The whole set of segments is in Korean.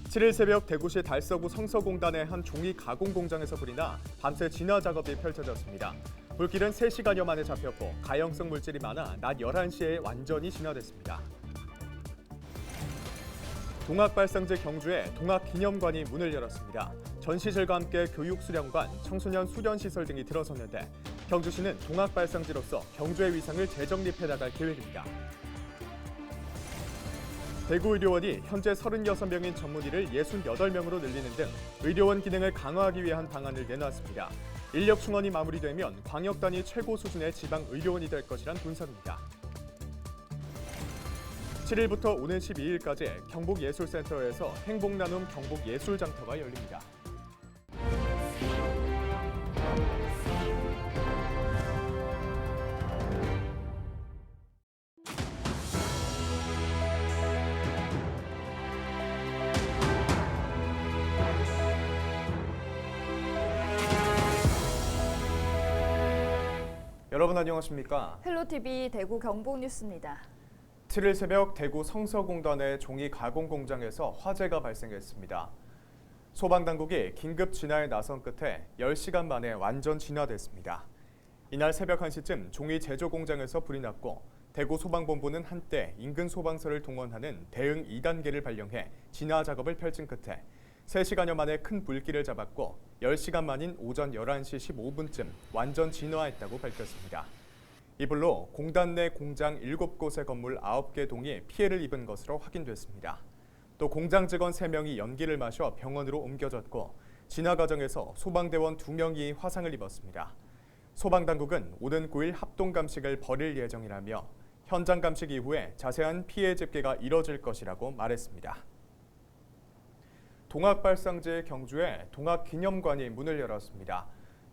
7일 새벽 대구시 달서구 성서공단의 한 종이 가공 공장에서 불이 나 밤새 진화 작업이 펼쳐졌습니다. 불길은 3시간여 만에 잡혔고 가연성 물질이 많아 낮 11시에 완전히 진화됐습니다. 동학발상제 경주에 동학기념관이 문을 열었습니다. 전시실과 함께 교육수련관, 청소년 수련시설 등이 들어섰는데 경주시는 동학발상지로서 경주의 위상을 재정립해 나갈 계획입니다. 대구의료원이 현재 36명인 전문의를 68명으로 늘리는 등 의료원 기능을 강화하기 위한 방안을 내놨습니다. 인력 충원이 마무리되면 광역단위 최고 수준의 지방의료원이 될 것이란 분석입니다. 7일부터 오는 12일까지 경북예술센터에서 행복나눔 경북예술장터가 열립니다. 여러분 안녕하십니까? 헬로TV 대구 경북뉴스입니다. 7일 새벽 대구 성서공단의 종이 가공 공장에서 화재가 발생했습니다. 소방당국이 긴급 진화에 나선 끝에 10시간 만에 완전 진화됐습니다. 이날 새벽 1시쯤 종이 제조 공장에서 불이 났고 대구 소방본부는 한때 인근 소방서를 동원하는 대응 2단계를 발령해 진화 작업을 펼친 끝에 3시간여 만에 큰 불길을 잡았고 10시간 만인 오전 11시 15분쯤 완전 진화했다고 밝혔습니다. 이 불로 공단 내 공장 7곳의 건물 9개 동이 피해를 입은 것으로 확인됐습니다. 또 공장 직원 3명이 연기를 마셔 병원으로 옮겨졌고 진화 과정에서 소방대원 2명이 화상을 입었습니다. 소방당국은 오는 9일 합동감식을 벌일 예정이라며 현장 감식 이후에 자세한 피해 집계가 이뤄질 것이라고 말했습니다. 동학발상제 경주에 동학기념관이 문을 열었습니다.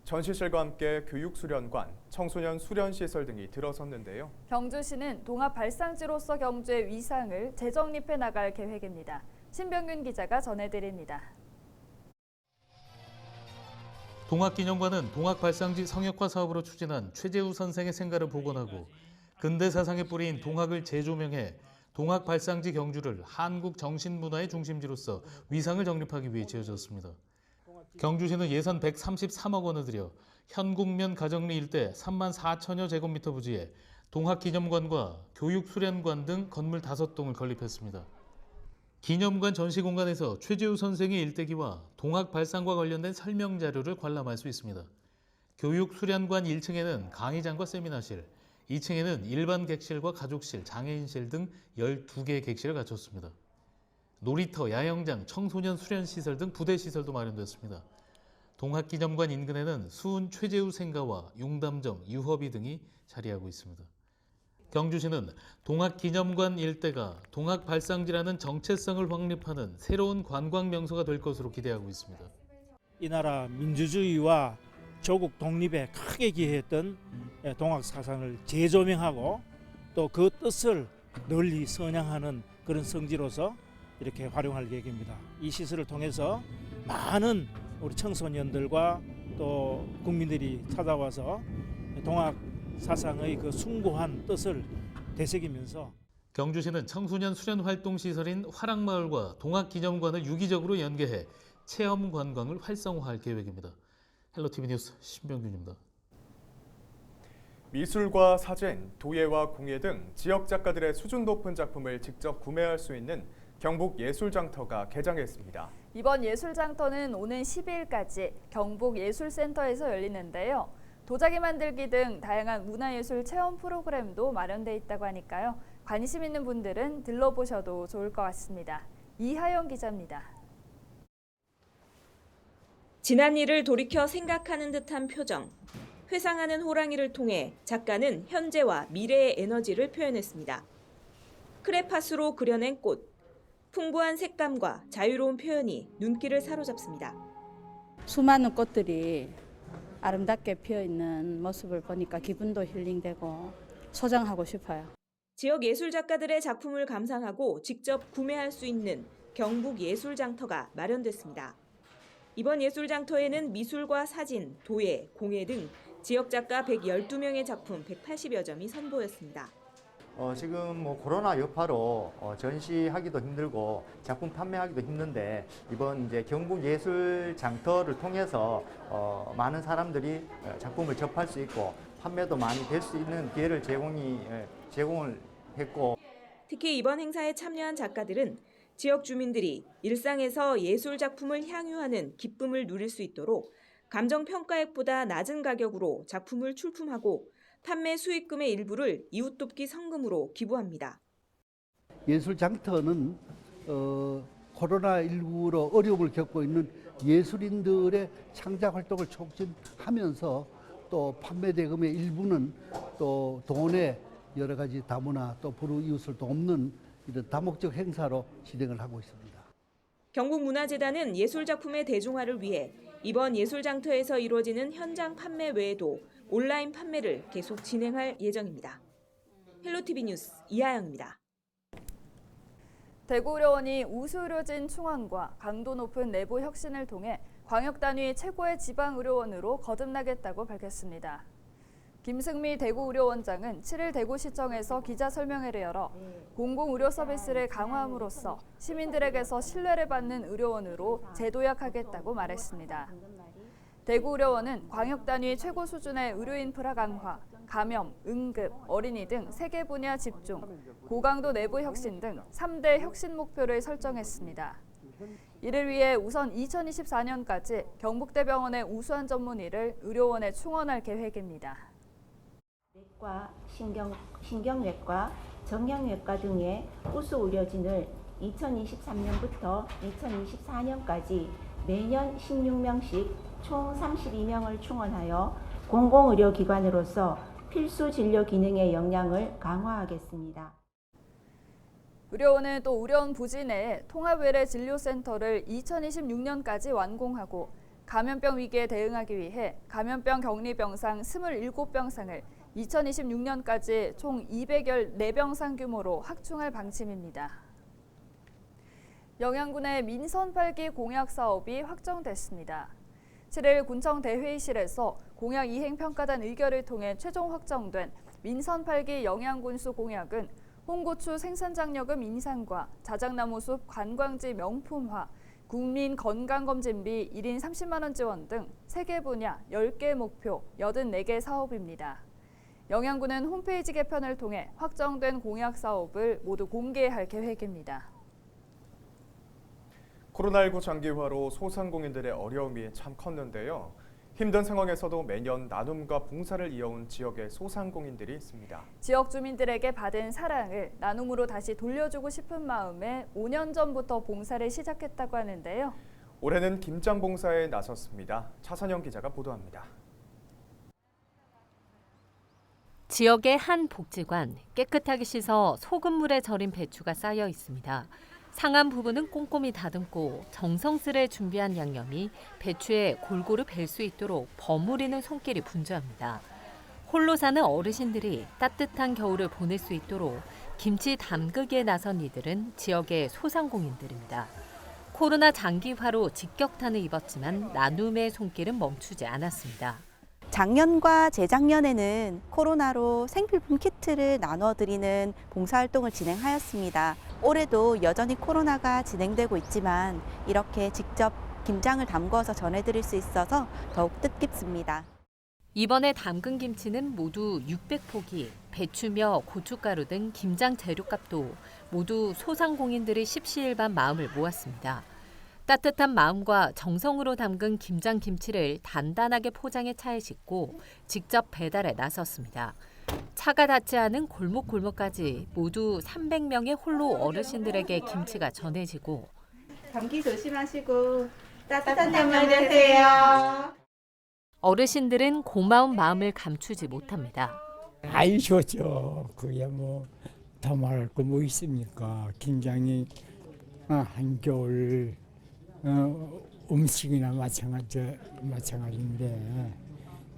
전시실과 함께 교육수련관, 청소년 수련시설 등이 들어섰는데요. 경주시는 동학발상지로서 경주의 위상을 재정립해 나갈 계획입니다. 신병균 기자가 전해드립니다. 동학기념관은 동학발상지 성역화 사업으로 추진한 최재우 선생의 생가를 복원하고 근대 사상의 뿌리인 동학을 재조명해 동학발상지 경주를 한국 정신문화의 중심지로서 위상을 정립하기 위해 지어졌습니다. 경주시는 예산 133억 원을 들여 현곡면 가정리 일대 3만 4천여 제곱미터 부지에 동학기념관과 교육수련관 등 건물 5동을 건립했습니다. 기념관 전시 공간에서 최재우 선생의 일대기와 동학발상과 관련된 설명 자료를 관람할 수 있습니다. 교육수련관 1층에는 강의장과 세미나실, 2층에는 일반 객실과 가족실, 장애인실 등 12개의 객실을 갖췄습니다. 놀이터, 야영장, 청소년 수련시설 등 부대시설도 마련됐습니다. 동학기념관 인근에는 수은 최재우 생가와 용담정, 유허비 등이 자리하고 있습니다. 경주시는 동학기념관 일대가 동학발상지라는 정체성을 확립하는 새로운 관광명소가 될 것으로 기대하고 있습니다. 이 나라 민주주의와 조국 독립에 크게 기여했던 동학사상을 재조명하고 또 그 뜻을 널리 선양하는 그런 성지로서 이렇게 활용할 계획입니다. 이 시설을 통해서 많은 우리 청소년들과 또 국민들이 찾아와서 동학사상의 그 숭고한 뜻을 되새기면서 경주시는 청소년 수련 활동 시설인 화랑마을과 동학기념관을 유기적으로 연계해 체험 관광을 활성화할 계획입니다. 헬로TV 뉴스 신병균입니다. 미술과 사진, 도예와 공예 등 지역 작가들의 수준 높은 작품을 직접 구매할 수 있는 경북예술장터가 개장했습니다. 이번 예술장터는 오는 12일까지 경북예술센터에서 열리는데요. 도자기 만들기 등 다양한 문화예술 체험 프로그램도 마련돼 있다고 하니까요. 관심 있는 분들은 들러보셔도 좋을 것 같습니다. 이하영 기자입니다. 지난 일을 돌이켜 생각하는 듯한 표정. 회상하는 호랑이를 통해 작가는 현재와 미래의 에너지를 표현했습니다. 크레파스로 그려낸 꽃. 풍부한 색감과 자유로운 표현이 눈길을 사로잡습니다. 수많은 꽃들이 아름답게 피어있는 모습을 보니까 기분도 힐링되고 소장하고 싶어요. 지역 예술 작가들의 작품을 감상하고 직접 구매할 수 있는 경북예술장터가 마련됐습니다. 이번 예술장터에는 미술과 사진, 도예, 공예 등 지역 작가 112명의 작품 180여 점이 선보였습니다. 지금 뭐 코로나 여파로 전시하기도 힘들고 작품 판매하기도 힘든데 이번 이제 경북 예술 장터를 통해서 많은 사람들이 작품을 접할 수 있고 판매도 많이 될 수 있는 기회를 제공을 했고 특히 이번 행사에 참여한 작가들은 지역 주민들이 일상에서 예술 작품을 향유하는 기쁨을 누릴 수 있도록 감정평가액보다 낮은 가격으로 작품을 출품하고 판매 수익금의 일부를 이웃돕기 성금으로 기부합니다. 예술 장터는 코로나19로 어려움을 겪고 있는 예술인들의 창작 활동을 촉진하면서 또 판매 대금의 일부는 또 돈의 여러 가지 다문화 또 불우이웃을 돕는 이런 다목적 행사로 진행을 하고 있습니다. 경북문화재단은 예술작품의 대중화를 위해 이번 예술장터에서 이루어지는 현장 판매 외에도 온라인 판매를 계속 진행할 예정입니다. 헬로티비 뉴스 이하영입니다. 대구의료원이 우수의료진 충원과 강도 높은 내부 혁신을 통해 광역단위 최고의 지방의료원으로 거듭나겠다고 밝혔습니다. 김승미 대구의료원장은 7일 대구시청에서 기자설명회를 열어 공공의료 서비스를 강화함으로써 시민들에게서 신뢰를 받는 의료원으로 재도약하겠다고 말했습니다. 대구의료원은 광역단위 최고 수준의 의료인프라 강화, 감염, 응급, 어린이 등 3개 분야 집중, 고강도 내부 혁신 등 3대 혁신 목표를 설정했습니다. 이를 위해 우선 2024년까지 경북대병원의 우수한 전문의를 의료원에 충원할 계획입니다. 내과, 신경외과, 정형외과 등의 우수 의료진을 2023년부터 2024년까지 매년 16명씩 총 32명을 충원하여 공공의료기관으로서 필수 진료 기능의 역량을 강화하겠습니다. 의료원은 또 의료원 부지 내에 통합외래 진료센터를 2026년까지 완공하고 감염병 위기에 대응하기 위해 감염병 격리병상 27병상을 2026년까지 총 214병상 규모로 확충할 방침입니다. 영양군의 민선 8기 공약 사업이 확정됐습니다. 7일 군청 대회의실에서 공약 이행평가단 의결을 통해 최종 확정된 민선 8기 영양군수 공약은 홍고추 생산장려금 인상과 자작나무숲 관광지 명품화, 국민건강검진비 1인 30만 원 지원 등 3개 분야 10개 목표 84개 사업입니다. 영양군은 홈페이지 개편을 통해 확정된 공약 사업을 모두 공개할 계획입니다. 코로나19 장기화로 소상공인들의 어려움이 참 컸는데요. 힘든 상황에서도 매년 나눔과 봉사를 이어온 지역의 소상공인들이 있습니다. 지역 주민들에게 받은 사랑을 나눔으로 다시 돌려주고 싶은 마음에 5년 전부터 봉사를 시작했다고 하는데요. 올해는 김장 봉사에 나섰습니다. 차선영 기자가 보도합니다. 지역의 한 복지관, 깨끗하게 씻어 소금물에 절인 배추가 쌓여 있습니다. 상한 부분은 꼼꼼히 다듬고 정성스레 준비한 양념이 배추에 골고루 벨 수 있도록 버무리는 손길이 분주합니다. 홀로 사는 어르신들이 따뜻한 겨울을 보낼 수 있도록 김치 담그기에 나선 이들은 지역의 소상공인들입니다. 코로나 장기화로 직격탄을 입었지만 나눔의 손길은 멈추지 않았습니다. 작년과 재작년에는 코로나로 생필품 키트를 나눠드리는 봉사활동을 진행하였습니다. 올해도 여전히 코로나가 진행되고 있지만 이렇게 직접 김장을 담궈서 전해드릴 수 있어서 더욱 뜻깊습니다. 이번에 담근 김치는 모두 600포기, 배추며 고춧가루 등 김장 재료값도 모두 소상공인들의 십시일반 마음을 모았습니다. 따뜻한 마음과 정성으로 담근 김장 김치를 단단하게 포장해 차에 싣고 직접 배달에 나섰습니다. 차가 닿지 않은 골목골목까지 모두 300명의 홀로 어르신들에게 김치가 전해지고 감기 조심하시고 따뜻한 저녁 되세요. 어르신들은 고마운 마음을 감추지 못합니다. 아이 좋죠. 그게 뭐 더 말할 거 뭐 있습니까? 김장이 한겨울 음식이나 마찬가지인데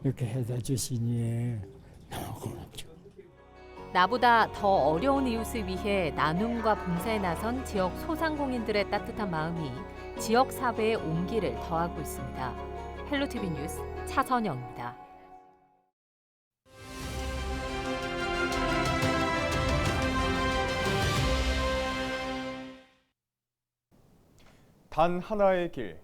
이렇게 해다 주시니 너무 고맙죠. 나보다 더 어려운 이웃을 위해 나눔과 봉사에 나선 지역 소상공인들의 따뜻한 마음이 지역 사회의 온기를 더하고 있습니다. 헬로티비 뉴스 차선영입니다. 단 하나의 길.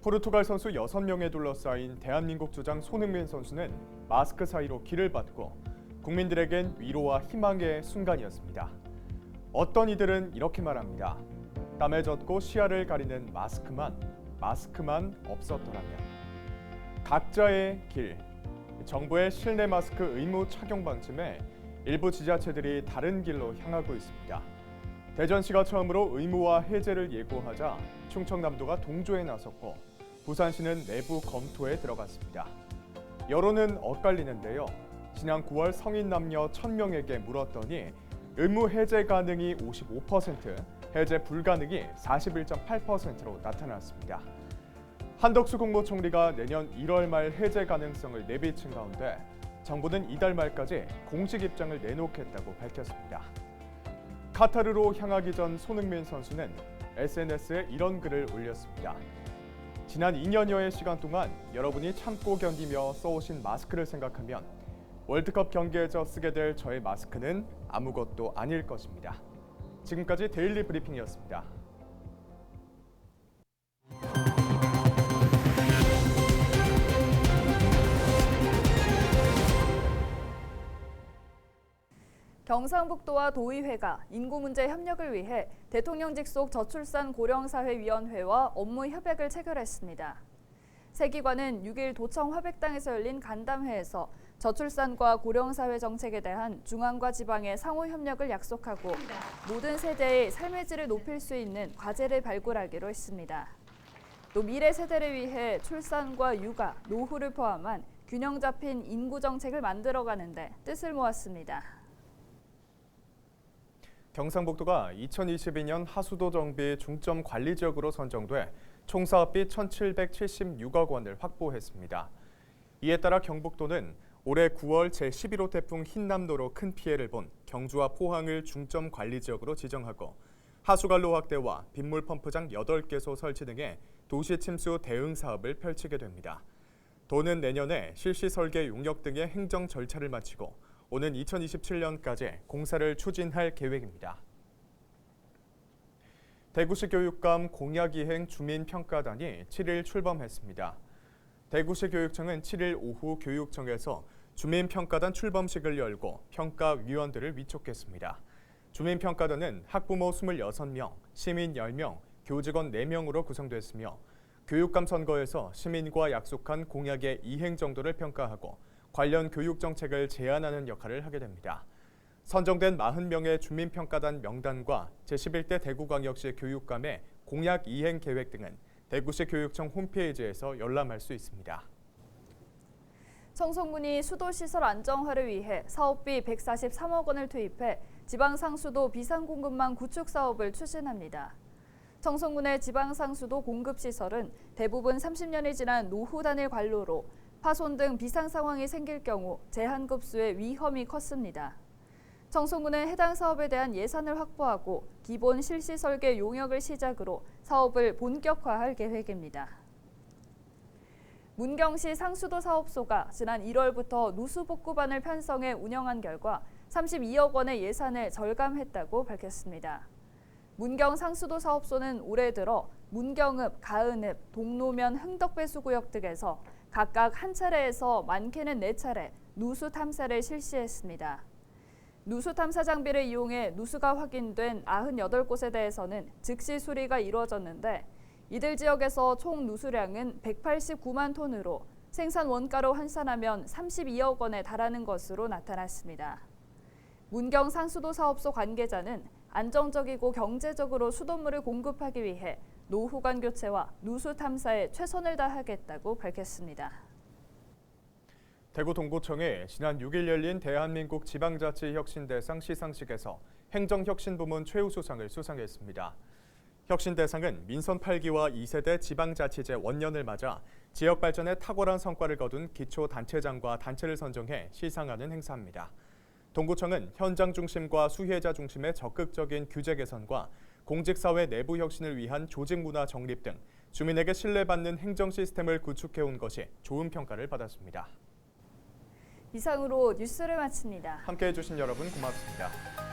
포르투갈 선수 6명에 둘러싸인 대한민국 주장 손흥민 선수는 마스크 사이로 길을 받고 국민들에겐 위로와 희망의 순간이었습니다. 어떤 이들은 이렇게 말합니다. 땀에 젖고 시야를 가리는 마스크만 없었더라면. 각자의 길. 정부의 실내 마스크 의무 착용 방침에 일부 지자체들이 다른 길로 향하고 있습니다. 대전시가 처음으로 의무화 해제를 예고하자 충청남도가 동조에 나섰고 부산시는 내부 검토에 들어갔습니다. 여론은 엇갈리는데요. 지난 9월 성인 남녀 1000명에게 물었더니 의무 해제 가능이 55%, 해제 불가능이 41.8%로 나타났습니다. 한덕수 국무총리가 내년 1월 말 해제 가능성을 내비친 가운데 정부는 이달 말까지 공식 입장을 내놓겠다고 밝혔습니다. 카타르로 향하기 전 손흥민 선수는 SNS에 이런 글을 올렸습니다. 지난 2년여의 시간 동안 여러분이 참고 견디며 써오신 마스크를 생각하면 월드컵 경기에서 쓰게 될 저의 마스크는 아무것도 아닐 것입니다. 지금까지 데일리 브리핑이었습니다. 경상북도와 도의회가 인구 문제 협력을 위해 대통령 직속 저출산 고령사회위원회와 업무 협약을 체결했습니다. 세 기관은 6일 도청 화백당에서 열린 간담회에서 저출산과 고령사회 정책에 대한 중앙과 지방의 상호 협력을 약속하고 모든 세대의 삶의 질을 높일 수 있는 과제를 발굴하기로 했습니다. 또 미래 세대를 위해 출산과 육아, 노후를 포함한 균형 잡힌 인구 정책을 만들어가는데 뜻을 모았습니다. 경상북도가 2022년 하수도 정비 중점 관리 지역으로 선정돼 총 사업비 1,776억 원을 확보했습니다. 이에 따라 경북도는 올해 9월 제11호 태풍 흰남노로 큰 피해를 본 경주와 포항을 중점 관리 지역으로 지정하고 하수관로 확대와 빗물 펌프장 8개소 설치 등의 도시 침수 대응 사업을 펼치게 됩니다. 도는 내년에 실시 설계 용역 등의 행정 절차를 마치고 오는 2027년까지 공사를 추진할 계획입니다. 대구시 교육감 공약이행 주민평가단이 7일 출범했습니다. 대구시 교육청은 7일 오후 교육청에서 주민평가단 출범식을 열고 평가위원들을 위촉했습니다. 주민평가단은 학부모 26명, 시민 10명, 교직원 4명으로 구성됐으며 교육감 선거에서 시민과 약속한 공약의 이행 정도를 평가하고 관련 교육 정책을 제안하는 역할을 하게 됩니다. 선정된 40명의 주민평가단 명단과 제11대 대구광역시 교육감의 공약 이행 계획 등은 대구시 교육청 홈페이지에서 열람할 수 있습니다. 청송군이 수도시설 안정화를 위해 사업비 143억 원을 투입해 지방상수도 비상공급망 구축 사업을 추진합니다. 청송군의 지방상수도 공급시설은 대부분 30년이 지난 노후 단일 관로로 파손 등 비상 상황이 생길 경우 제한급수의 위험이 컸습니다. 청송군은 해당 사업에 대한 예산을 확보하고 기본 실시 설계 용역을 시작으로 사업을 본격화할 계획입니다. 문경시 상수도 사업소가 지난 1월부터 누수복구반을 편성해 운영한 결과 32억 원의 예산을 절감했다고 밝혔습니다. 문경 상수도 사업소는 올해 들어 문경읍, 가은읍, 동로면 흥덕배수구역 등에서 각각 한 차례에서 많게는 4차례 누수 탐사를 실시했습니다. 누수 탐사 장비를 이용해 누수가 확인된 98곳에 대해서는 즉시 수리가 이루어졌는데 이들 지역에서 총 누수량은 189만 톤으로 생산 원가로 환산하면 32억 원에 달하는 것으로 나타났습니다. 문경 상수도 사업소 관계자는 안정적이고 경제적으로 수돗물을 공급하기 위해 노후관 교체와 누수 탐사에 최선을 다하겠다고 밝혔습니다. 대구 동구청이 지난 6일 열린 대한민국 지방자치혁신대상 시상식에서 행정혁신부문 최우수상을 수상했습니다. 혁신대상은 민선 8기와 2세대 지방자치제 원년을 맞아 지역 발전에 탁월한 성과를 거둔 기초단체장과 단체를 선정해 시상하는 행사입니다. 동구청은 현장 중심과 수혜자 중심의 적극적인 규제 개선과 공직사회 내부 혁신을 위한 조직문화 정립 등 주민에게 신뢰받는 행정 시스템을 구축해온 것이 좋은 평가를 받았습니다. 이상으로 뉴스를 마칩니다. 함께해 주신 여러분 고맙습니다.